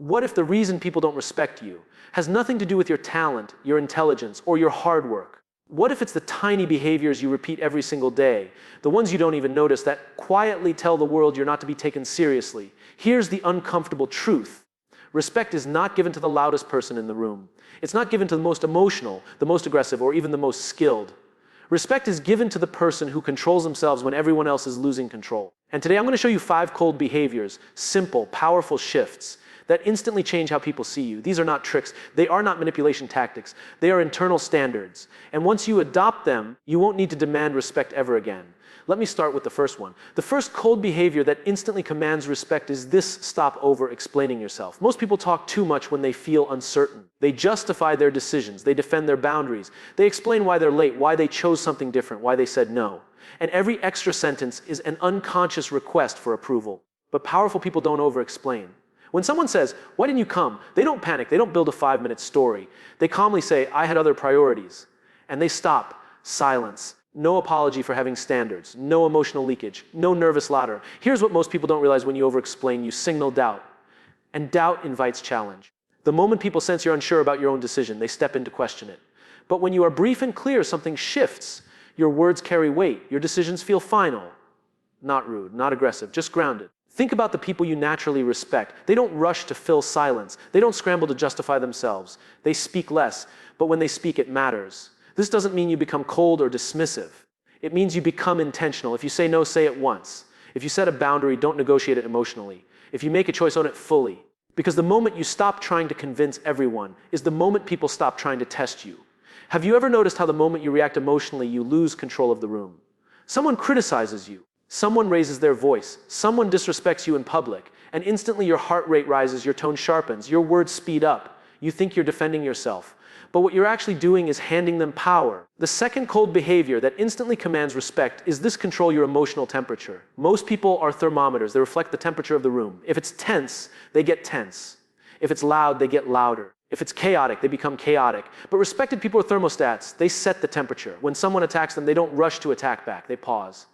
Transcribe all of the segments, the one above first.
What if the reason people don't respect you has nothing to do with your talent, your intelligence, or your hard work? What if it's the tiny behaviors you repeat every single day, the ones you don't even notice, that quietly tell the world you're not to be taken seriously? Here's the uncomfortable truth. Respect is not given to the loudest person in the room. It's not given to the most emotional, the most aggressive, or even the most skilled. Respect is given to the person who controls themselves when everyone else is losing control. And today I'm going to show you 5 cold behaviors, simple, powerful shifts that instantly change how people see you. These are not tricks. They are not manipulation tactics. They are internal standards. And once you adopt them, you won't need to demand respect ever again. Let me start with the first one. The first cold behavior that instantly commands respect is this: stop over-explaining yourself. Most people talk too much when they feel uncertain. They justify their decisions. They defend their boundaries. They explain why they're late, why they chose something different, why they said no. And every extra sentence is an unconscious request for approval. But powerful people don't over-explain. When someone says, "Why didn't you come?" they don't panic. They don't build a 5-minute story. They calmly say, "I had other priorities." And they stop. Silence. No apology for having standards. No emotional leakage. No nervous laughter. Here's what most people don't realize: when you over-explain, you signal doubt. And doubt invites challenge. The moment people sense you're unsure about your own decision, they step in to question it. But when you are brief and clear, something shifts. Your words carry weight. Your decisions feel final. Not rude, not aggressive, just grounded. Think about the people you naturally respect. They don't rush to fill silence. They don't scramble to justify themselves. They speak less, but when they speak, it matters. This doesn't mean you become cold or dismissive. It means you become intentional. If you say no, say it once. If you set a boundary, don't negotiate it emotionally. If you make a choice, own it fully. Because the moment you stop trying to convince everyone is the moment people stop trying to test you. Have you ever noticed how the moment you react emotionally, you lose control of the room? Someone criticizes you. Someone raises their voice. Someone disrespects you in public. And instantly your heart rate rises, your tone sharpens, your words speed up. You think you're defending yourself. But what you're actually doing is handing them power. The second cold behavior that instantly commands respect is this: control your emotional temperature. Most people are thermometers. They reflect the temperature of the room. If it's tense, they get tense. If it's loud, they get louder. If it's chaotic, they become chaotic. But respected people are thermostats. They set the temperature. When someone attacks them, they don't rush to attack back. They pause.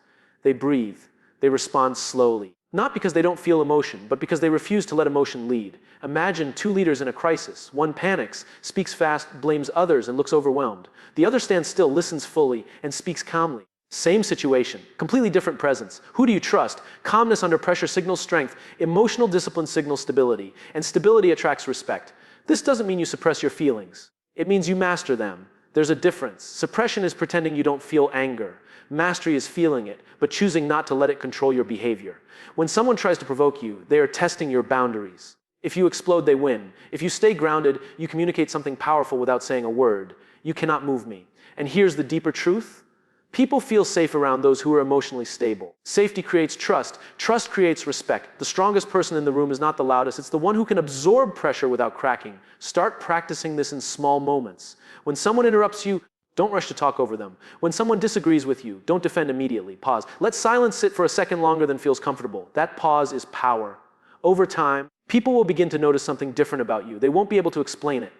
They breathe. They respond slowly. Not because they don't feel emotion, but because they refuse to let emotion lead. Imagine 2 leaders in a crisis. One panics, speaks fast, blames others, and looks overwhelmed. The other stands still, listens fully, and speaks calmly. Same situation, completely different presence. Who do you trust? Calmness under pressure signals strength. Emotional discipline signals stability. And stability attracts respect. This doesn't mean you suppress your feelings. It means you master them. There's a difference. Suppression is pretending you don't feel anger. Mastery is feeling it, but choosing not to let it control your behavior. When someone tries to provoke you, they are testing your boundaries. If you explode, they win. If you stay grounded, you communicate something powerful without saying a word. You cannot move me. And here's the deeper truth. People feel safe around those who are emotionally stable. Safety creates trust. Trust creates respect. The strongest person in the room is not the loudest. It's the one who can absorb pressure without cracking. Start practicing this in small moments. When someone interrupts you, don't rush to talk over them. When someone disagrees with you, don't defend immediately. Pause. Let silence sit for a second longer than feels comfortable. That pause is power. Over time, people will begin to notice something different about you. They won't be able to explain it,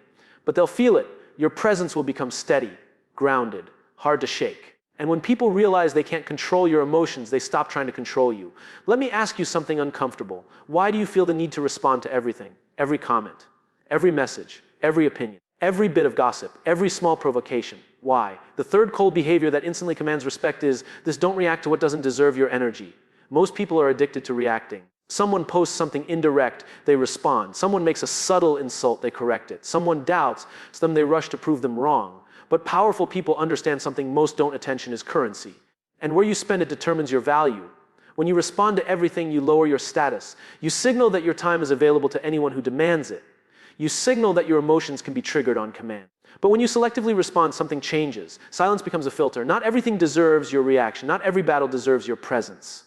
but they'll feel it. Your presence will become steady, grounded, hard to shake. And when people realize they can't control your emotions, they stop trying to control you. Let me ask you something uncomfortable. Why do you feel the need to respond to everything? Every comment, every message, every opinion, every bit of gossip, every small provocation? Why? The third cold behavior that instantly commands respect is this: don't react to what doesn't deserve your energy. Most people are addicted to reacting. Someone posts something indirect, they respond. Someone makes a subtle insult, they correct it. Someone doubts, so then they rush to prove them wrong. But powerful people understand something most don't: attention is currency. And where you spend it determines your value. When you respond to everything, you lower your status. You signal that your time is available to anyone who demands it. You signal that your emotions can be triggered on command. But when you selectively respond, something changes. Silence becomes a filter. Not everything deserves your reaction. Not every battle deserves your presence.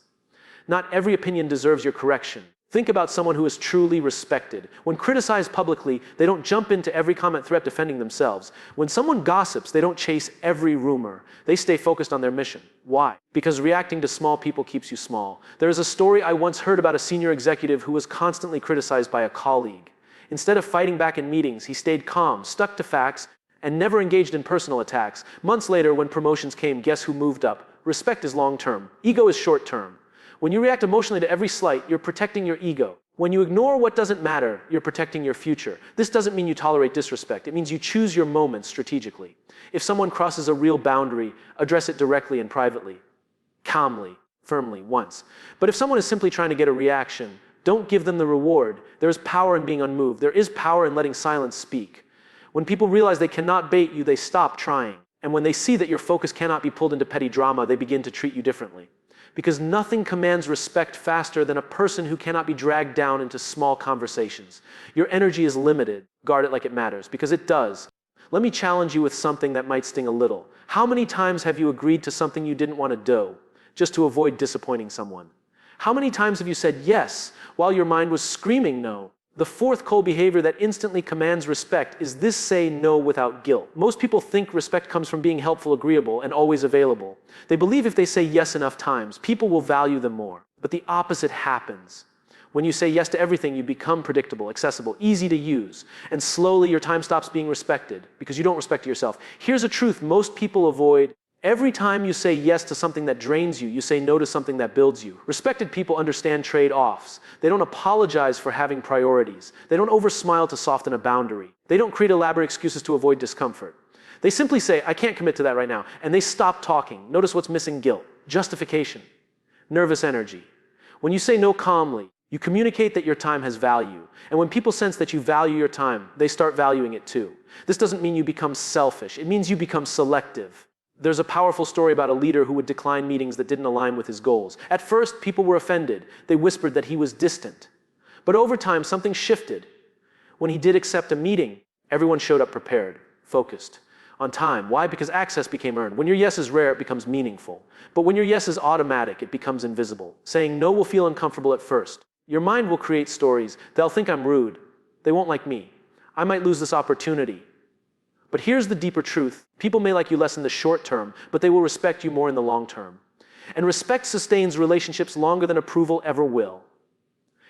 Not every opinion deserves your correction. Think about someone who is truly respected. When criticized publicly, they don't jump into every comment threat defending themselves. When someone gossips, they don't chase every rumor. They stay focused on their mission. Why? Because reacting to small people keeps you small. There is a story I once heard about a senior executive who was constantly criticized by a colleague. Instead of fighting back in meetings, he stayed calm, stuck to facts, and never engaged in personal attacks. Months later, when promotions came, guess who moved up? Respect is long-term. Ego is short-term. When you react emotionally to every slight, you're protecting your ego. When you ignore what doesn't matter, you're protecting your future. This doesn't mean you tolerate disrespect. It means you choose your moments strategically. If someone crosses a real boundary, address it directly and privately, calmly, firmly, once. But if someone is simply trying to get a reaction, don't give them the reward. There is power in being unmoved. There is power in letting silence speak. When people realize they cannot bait you, they stop trying. And when they see that your focus cannot be pulled into petty drama, they begin to treat you differently. Because nothing commands respect faster than a person who cannot be dragged down into small conversations. Your energy is limited. Guard it like it matters, because it does. Let me challenge you with something that might sting a little. How many times have you agreed to something you didn't want to do, just to avoid disappointing someone? How many times have you said yes while your mind was screaming no? The fourth cold behavior that instantly commands respect is this: say no without guilt. Most people think respect comes from being helpful, agreeable, and always available. They believe if they say yes enough times, people will value them more. But the opposite happens. When you say yes to everything, you become predictable, accessible, easy to use, and slowly your time stops being respected because you don't respect yourself. Here's a truth most people avoid. Every time you say yes to something that drains you, you say no to something that builds you. Respected people understand trade-offs. They don't apologize for having priorities. They don't oversmile to soften a boundary. They don't create elaborate excuses to avoid discomfort. They simply say, I can't commit to that right now, and they stop talking. Notice what's missing: guilt, justification, nervous energy. When you say no calmly, you communicate that your time has value. And when people sense that you value your time, they start valuing it too. This doesn't mean you become selfish. It means you become selective. There's a powerful story about a leader who would decline meetings that didn't align with his goals. At first, people were offended. They whispered that he was distant. But over time, something shifted. When he did accept a meeting, everyone showed up prepared, focused, on time. Why? Because access became earned. When your yes is rare, it becomes meaningful. But when your yes is automatic, it becomes invisible. Saying no will feel uncomfortable at first. Your mind will create stories. They'll think I'm rude. They won't like me. I might lose this opportunity. But here's the deeper truth. People may like you less in the short term, but they will respect you more in the long term. And respect sustains relationships longer than approval ever will.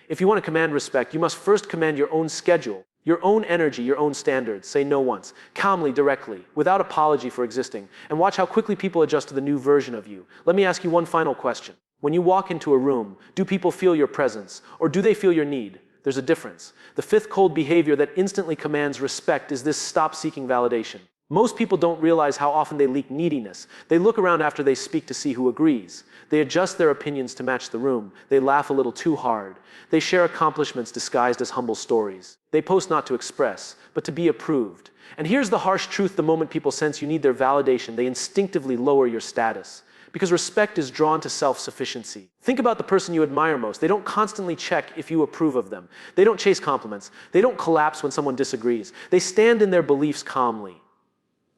If you want to command respect, you must first command your own schedule, your own energy, your own standards. Say no once, calmly, directly, without apology for existing, and watch how quickly people adjust to the new version of you. Let me ask you one final question. When you walk into a room, do people feel your presence, or do they feel your need? There's a difference. The fifth cold behavior that instantly commands respect is this: stop seeking validation. Most people don't realize how often they leak neediness. They look around after they speak to see who agrees. They adjust their opinions to match the room. They laugh a little too hard. They share accomplishments disguised as humble stories. They post not to express, but to be approved. And here's the harsh truth: the moment people sense you need their validation, they instinctively lower your status. Because respect is drawn to self-sufficiency. Think about the person you admire most. They don't constantly check if you approve of them. They don't chase compliments. They don't collapse when someone disagrees. They stand in their beliefs calmly.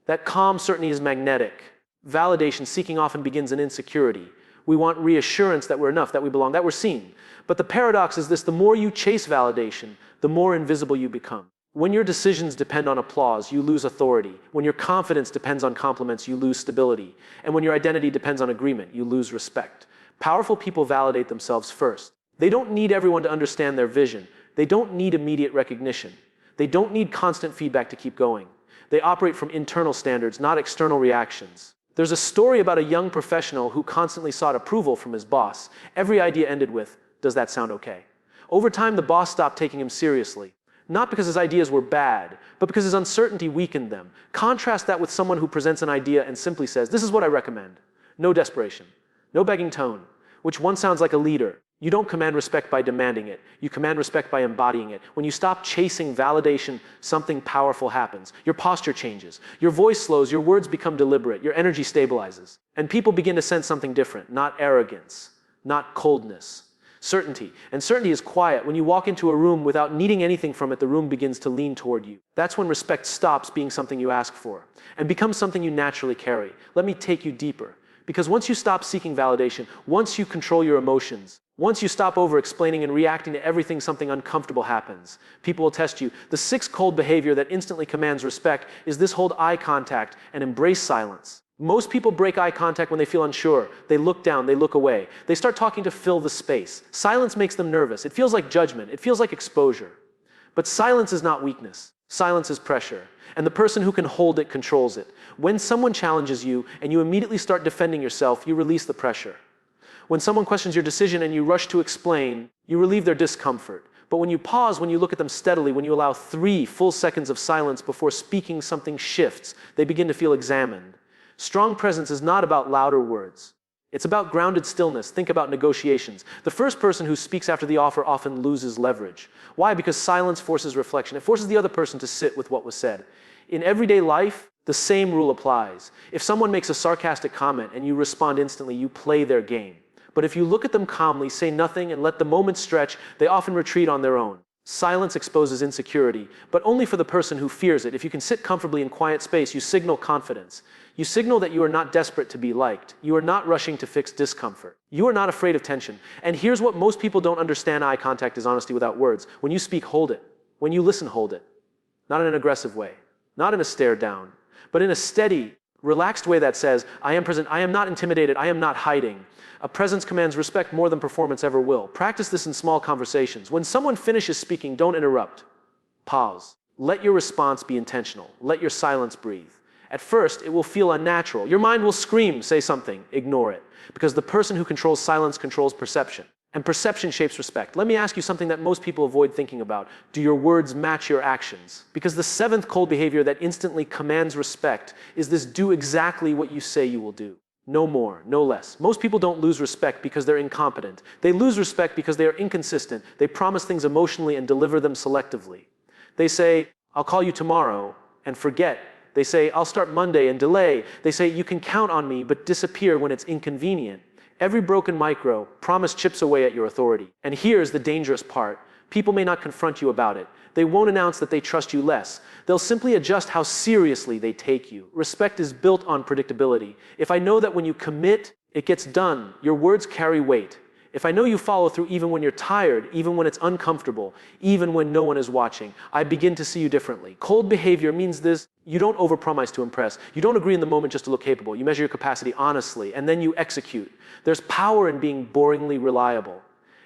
That calm certainty is magnetic. Validation seeking often begins in insecurity. We want reassurance that we're enough, that we belong, that we're seen. But the paradox is this: the more you chase validation, the more invisible you become. When your decisions depend on applause, you lose authority. When your confidence depends on compliments, you lose stability. And when your identity depends on agreement, you lose respect. Powerful people validate themselves first. They don't need everyone to understand their vision. They don't need immediate recognition. They don't need constant feedback to keep going. They operate from internal standards, not external reactions. There's a story about a young professional who constantly sought approval from his boss. Every idea ended with, "Does that sound okay?" Over time, the boss stopped taking him seriously. Not because his ideas were bad, but because his uncertainty weakened them. Contrast that with someone who presents an idea and simply says, "This is what I recommend." No desperation, no begging tone. Which one sounds like a leader? You don't command respect by demanding it. You command respect by embodying it. When you stop chasing validation, something powerful happens. Your posture changes. Your voice slows. Your words become deliberate. Your energy stabilizes. And people begin to sense something different. Not arrogance, not coldness. Certainty. And certainty is quiet. When you walk into a room without needing anything from it, the room begins to lean toward you. That's when respect stops being something you ask for and becomes something you naturally carry. Let me take you deeper. Because once you stop seeking validation, once you control your emotions, once you stop over-explaining and reacting to everything, something uncomfortable happens. People will test you. The sixth cold behavior that instantly commands respect is this: hold eye contact and embrace silence. Most people break eye contact when they feel unsure. They look down, they look away. They start talking to fill the space. Silence makes them nervous. It feels like judgment. It feels like exposure. But silence is not weakness. Silence is pressure. And the person who can hold it controls it. When someone challenges you and you immediately start defending yourself, you release the pressure. When someone questions your decision and you rush to explain, you relieve their discomfort. But when you pause, when you look at them steadily, when you allow 3 full seconds of silence before speaking, something shifts. They begin to feel examined. Strong presence is not about louder words. It's about grounded stillness. Think about negotiations. The first person who speaks after the offer often loses leverage. Why? Because silence forces reflection. It forces the other person to sit with what was said. In everyday life, the same rule applies. If someone makes a sarcastic comment and you respond instantly, you play their game. But if you look at them calmly, say nothing, and let the moment stretch, they often retreat on their own. Silence exposes insecurity, but only for the person who fears it. If you can sit comfortably in quiet space, you signal confidence. You signal that you are not desperate to be liked. You are not rushing to fix discomfort. You are not afraid of tension. And here's what most people don't understand: eye contact is honesty without words. When you speak, hold it. When you listen, hold it. Not in an aggressive way, not in a stare down, but in a steady, relaxed way that says, I am present, I am not intimidated, I am not hiding. A presence commands respect more than performance ever will. Practice this in small conversations. When someone finishes speaking, don't interrupt. Pause. Let your response be intentional. Let your silence breathe. At first, it will feel unnatural. Your mind will scream, say something, ignore it. Because the person who controls silence controls perception. And perception shapes respect. Let me ask you something that most people avoid thinking about. Do your words match your actions? Because the 7th cold behavior that instantly commands respect is this: do exactly what you say you will do. No more, no less. Most people don't lose respect because they're incompetent. They lose respect because they are inconsistent. They promise things emotionally and deliver them selectively. They say, I'll call you tomorrow, and forget. They say, I'll start Monday, and delay. They say, you can count on me, but disappear when it's inconvenient. Every broken micro promise chips away at your authority. And here's the dangerous part. People may not confront you about it. They won't announce that they trust you less. They'll simply adjust how seriously they take you. Respect is built on predictability. If I know that when you commit, it gets done, your words carry weight. If I know you follow through even when you're tired, even when it's uncomfortable, even when no one is watching, I begin to see you differently. Cold behavior means this: you don't overpromise to impress. You don't agree in the moment just to look capable. You measure your capacity honestly, and then you execute. There's power in being boringly reliable.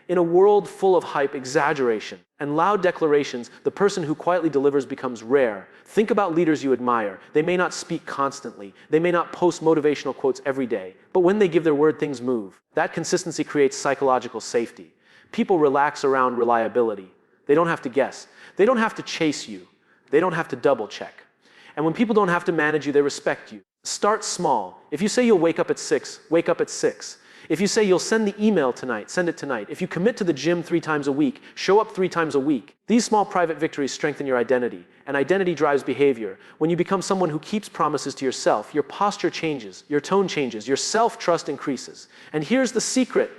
In a world full of hype, exaggeration, and loud declarations, the person who quietly delivers becomes rare. Think about leaders you admire. They may not speak constantly. They may not post motivational quotes every day. But when they give their word, things move. That consistency creates psychological safety. People relax around reliability. They don't have to guess. They don't have to chase you. They don't have to double check. And when people don't have to manage you, they respect you. Start small. If you say you'll wake up at 6, wake up at 6. If you say you'll send the email tonight, send it tonight. If you commit to the gym 3 times a week, show up 3 times a week. These small private victories strengthen your identity, and identity drives behavior. When you become someone who keeps promises to yourself, your posture changes, your tone changes, your self-trust increases. And here's the secret.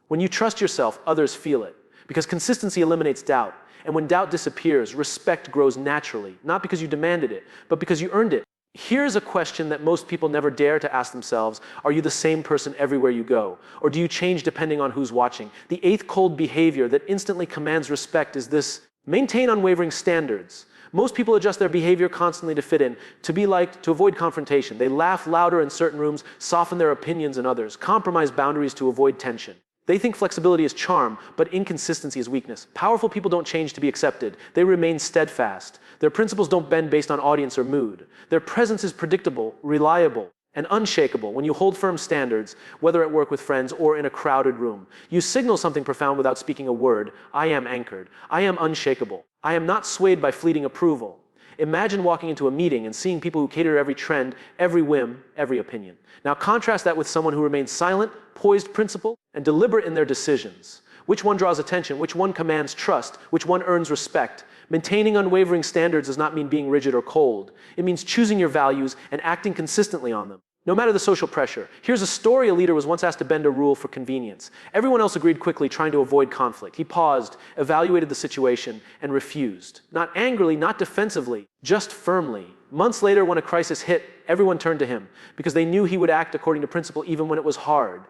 When you trust yourself, others feel it. Because consistency eliminates doubt. And when doubt disappears, respect grows naturally, not because you demanded it, but because you earned it. Here's a question that most people never dare to ask themselves. Are you the same person everywhere you go? Or do you change depending on who's watching? The 8th cold behavior that instantly commands respect is this: maintain unwavering standards. Most people adjust their behavior constantly to fit in, to be liked, to avoid confrontation. They laugh louder in certain rooms, soften their opinions in others, compromise boundaries to avoid tension. They think flexibility is charm, but inconsistency is weakness. Powerful people don't change to be accepted. They remain steadfast. Their principles don't bend based on audience or mood. Their presence is predictable, reliable, and unshakable. When you hold firm standards, whether at work with friends or in a crowded room, you signal something profound without speaking a word. I am anchored. I am unshakable. I am not swayed by fleeting approval. Imagine walking into a meeting and seeing people who cater to every trend, every whim, every opinion. Now contrast that with someone who remains silent, poised, principled, and deliberate in their decisions. Which one draws attention? Which one commands trust? Which one earns respect? Maintaining unwavering standards does not mean being rigid or cold. It means choosing your values and acting consistently on them. No matter the social pressure. Here's a story: a leader was once asked to bend a rule for convenience. Everyone else agreed quickly, trying to avoid conflict. He paused, evaluated the situation, and refused. Not angrily, not defensively, just firmly. Months later, when a crisis hit, everyone turned to him because they knew he would act according to principle even when it was hard.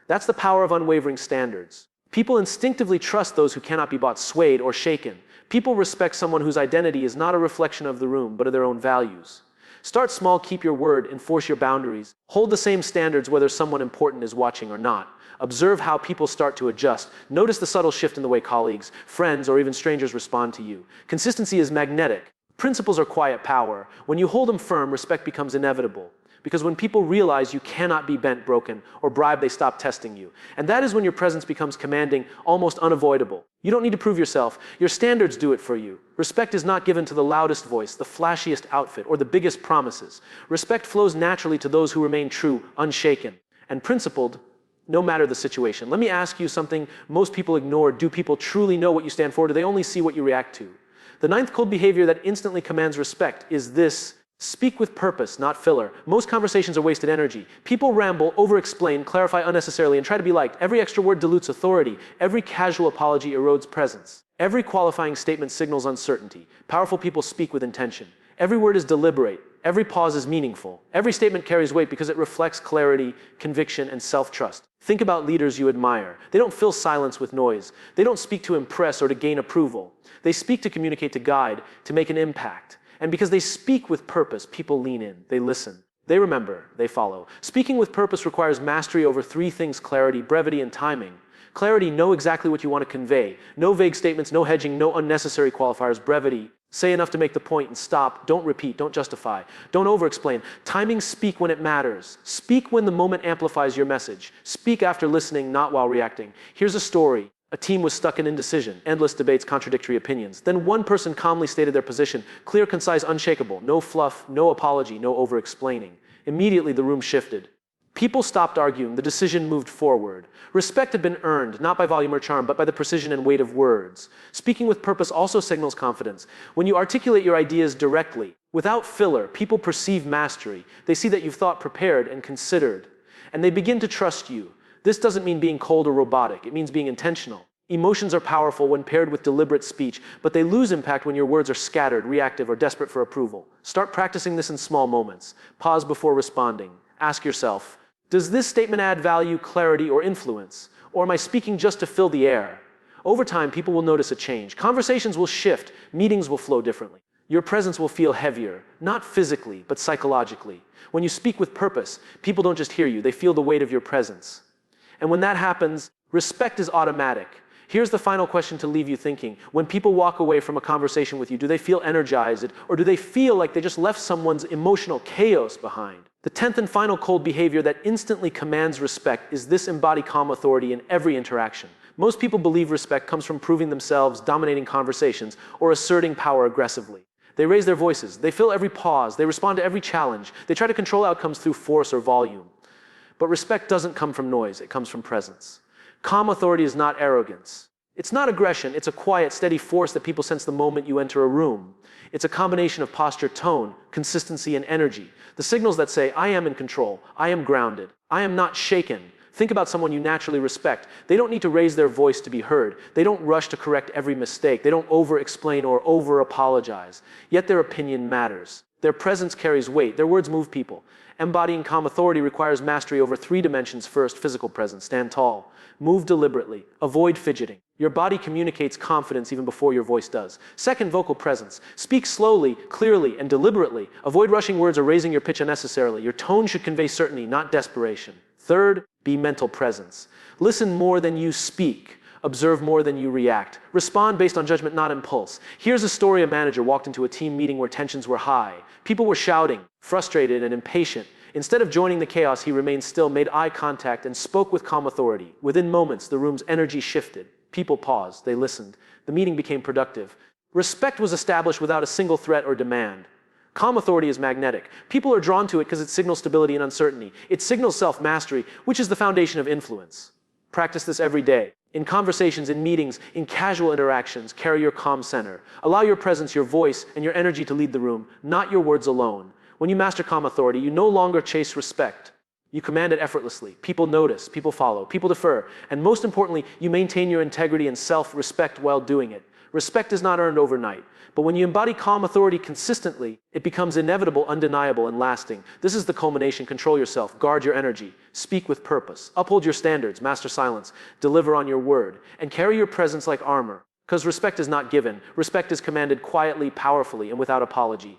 That's the power of unwavering standards. People instinctively trust those who cannot be bought, swayed, or shaken. People respect someone whose identity is not a reflection of the room, but of their own values. Start small, keep your word, enforce your boundaries. Hold the same standards whether someone important is watching or not. Observe how people start to adjust. Notice the subtle shift in the way colleagues, friends, or even strangers respond to you. Consistency is magnetic. Principles are quiet power. When you hold them firm, respect becomes inevitable. Because when people realize you cannot be bent, broken, or bribed, they stop testing you. And that is when your presence becomes commanding, almost unavoidable. You don't need to prove yourself. Your standards do it for you. Respect is not given to the loudest voice, the flashiest outfit, or the biggest promises. Respect flows naturally to those who remain true, unshaken, and principled, no matter the situation. Let me ask you something most people ignore. Do people truly know what you stand for? Do they only see what you react to? The ninth cold behavior that instantly commands respect is this: speak with purpose, not filler. Most conversations are wasted energy. People ramble, over-explain, clarify unnecessarily, and try to be liked. Every extra word dilutes authority. Every casual apology erodes presence. Every qualifying statement signals uncertainty. Powerful people speak with intention. Every word is deliberate. Every pause is meaningful. Every statement carries weight because it reflects clarity, conviction, and self-trust. Think about leaders you admire. They don't fill silence with noise. They don't speak to impress or to gain approval. They speak to communicate, to guide, to make an impact. And because they speak with purpose, people lean in, they listen, they remember, they follow. Speaking with purpose requires mastery over three things: clarity, brevity, and timing. Clarity, know exactly what you want to convey. No vague statements, no hedging, no unnecessary qualifiers. Brevity, say enough to make the point and stop. Don't repeat, don't justify, don't over-explain. Timing, speak when it matters. Speak when the moment amplifies your message. Speak after listening, not while reacting. Here's a story. A team was stuck in indecision, endless debates, contradictory opinions. Then one person calmly stated their position, clear, concise, unshakable. No fluff, no apology, no over-explaining. Immediately the room shifted. People stopped arguing, the decision moved forward. Respect had been earned, not by volume or charm, but by the precision and weight of words. Speaking with purpose also signals confidence. When you articulate your ideas directly, without filler, people perceive mastery. They see that you've thought, prepared, and considered. And they begin to trust you. This doesn't mean being cold or robotic. It means being intentional. Emotions are powerful when paired with deliberate speech, but they lose impact when your words are scattered, reactive, or desperate for approval. Start practicing this in small moments. Pause before responding. Ask yourself, does this statement add value, clarity, or influence? Or am I speaking just to fill the air? Over time, people will notice a change. Conversations will shift. Meetings will flow differently. Your presence will feel heavier, not physically, but psychologically. When you speak with purpose, people don't just hear you, they feel the weight of your presence. And when that happens, respect is automatic. Here's the final question to leave you thinking. When people walk away from a conversation with you, do they feel energized, or do they feel like they just left someone's emotional chaos behind? The 10th and final cold behavior that instantly commands respect is this: embody calm authority in every interaction. Most people believe respect comes from proving themselves, dominating conversations, or asserting power aggressively. They raise their voices, they fill every pause, they respond to every challenge, they try to control outcomes through force or volume. But respect doesn't come from noise, it comes from presence. Calm authority is not arrogance. It's not aggression, it's a quiet, steady force that people sense the moment you enter a room. It's a combination of posture, tone, consistency, and energy. The signals that say, I am in control, I am grounded, I am not shaken. Think about someone you naturally respect. They don't need to raise their voice to be heard. They don't rush to correct every mistake. They don't over-explain or over-apologize. Yet their opinion matters. Their presence carries weight. Their words move people. Embodying calm authority requires mastery over three dimensions. First, physical presence. Stand tall. Move deliberately. Avoid fidgeting. Your body communicates confidence even before your voice does. Second, vocal presence. Speak slowly, clearly, and deliberately. Avoid rushing words or raising your pitch unnecessarily. Your tone should convey certainty, not desperation. Third, be mental presence. Listen more than you speak. Observe more than you react. Respond based on judgment, not impulse. Here's a story: a manager walked into a team meeting where tensions were high. People were shouting, frustrated and impatient. Instead of joining the chaos, he remained still, made eye contact, and spoke with calm authority. Within moments, the room's energy shifted. People paused, they listened. The meeting became productive. Respect was established without a single threat or demand. Calm authority is magnetic. People are drawn to it because it signals stability and uncertainty. It signals self-mastery, which is the foundation of influence. Practice this every day. In conversations, in meetings, in casual interactions, carry your calm center. Allow your presence, your voice, and your energy to lead the room, not your words alone. When you master calm authority, you no longer chase respect. You command it effortlessly. People notice, people follow, people defer, and most importantly, you maintain your integrity and self-respect while doing it. Respect is not earned overnight, but when you embody calm authority consistently, it becomes inevitable, undeniable, and lasting. This is the culmination. Control yourself, guard your energy, speak with purpose, uphold your standards, master silence, deliver on your word, and carry your presence like armor. Because respect is not given. Respect is commanded quietly, powerfully, and without apology.